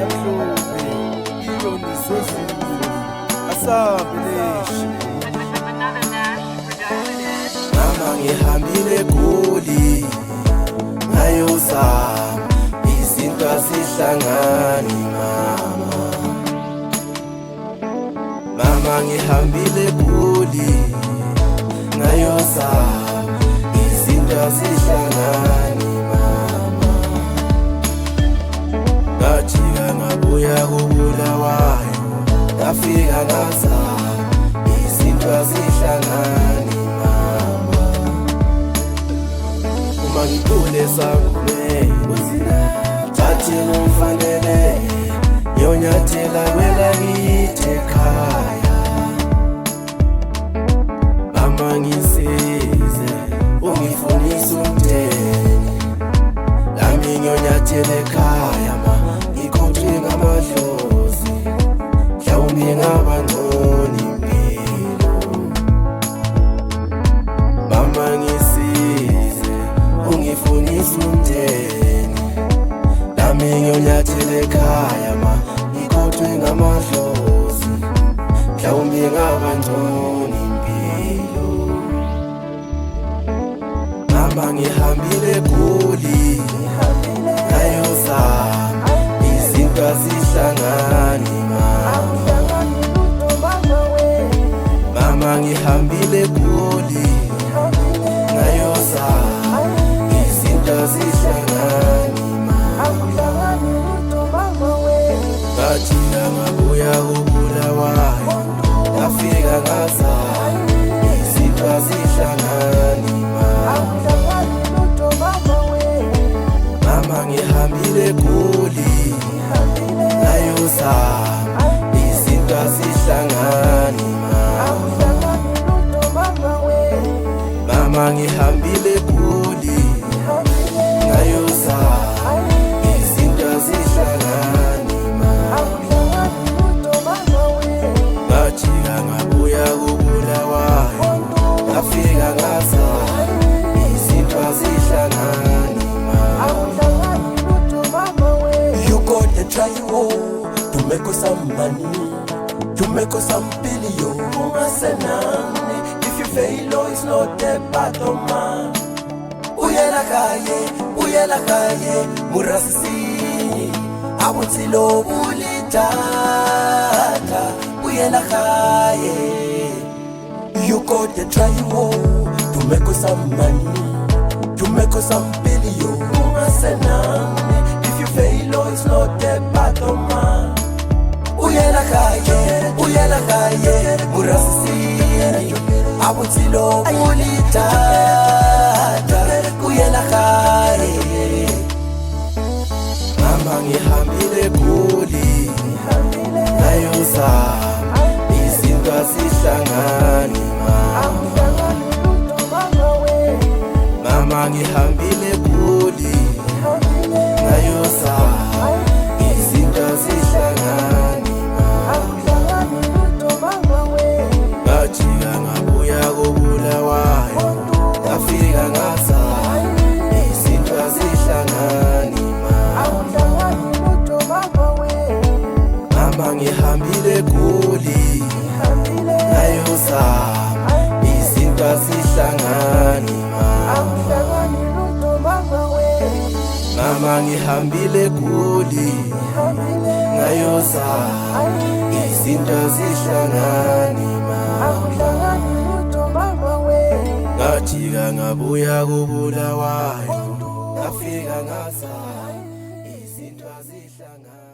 emhlophe ironiswe asabileshi mama ngihambile Goli ngayozama izinto azihlangani mama ngihambile Goli ngayozama izinto azihlangani ngajika ngabuya kuBulawayo ngafika ngazama izinto azihlangani uma ngikule sangumeni thathi ngumfanele ngiyonyathela kwelakithi ekhaya mama ngisize ungifundise umndeni lami ngiyonyathela ekhaya ngikhothwe ngamadlozi mhlawumbe ngaba ngcono impilo mama ngisize ungifundise umndeni lami ngiyonyathela ekhaya ngikhothwe ngamadlozi mhlawumbe ngaba ngcono impilo mama ngihambile Goli ngayozama izinto azihlangani mama ngihambile Goli ngayozama izinto azihlangani ngajika ngabuya kuBulawayo ngafika ngazama izinto azihlangani mama ngihambile Goli ngayozama izinto azihlangani mama ngihambile Goli ngayozama izinto azihlangani ngajika ngabuya kuBulawayo ngafika ngazama izinto azihlangani You got to try to make us some money, to make us some billion. If you fail, oh, it's not a battle, man. Uyela kaye, murasisi. Abutilo bulitata. Uyela kaye. You got to try to make us some money, to make us some billion. If you fail, oh, it's not a battle, man. Uyela kaye, murasisi. Abutilo bulitata. Uyela kaye. mama ngihambile Goli ngayozama izinto azihlangani mama ngihambile Goli ngayozama izinto azihlangani ngajika ngabuya kuBulawayo ngafika ngazama izinto azihlangani mama ngihambile Goli ngayozama izinto azihlangani mama ngihambile Goli ngayozama izinto azihlangani ngajika ngabuya kuBulawayo ngafika ngazama izinto azihlangani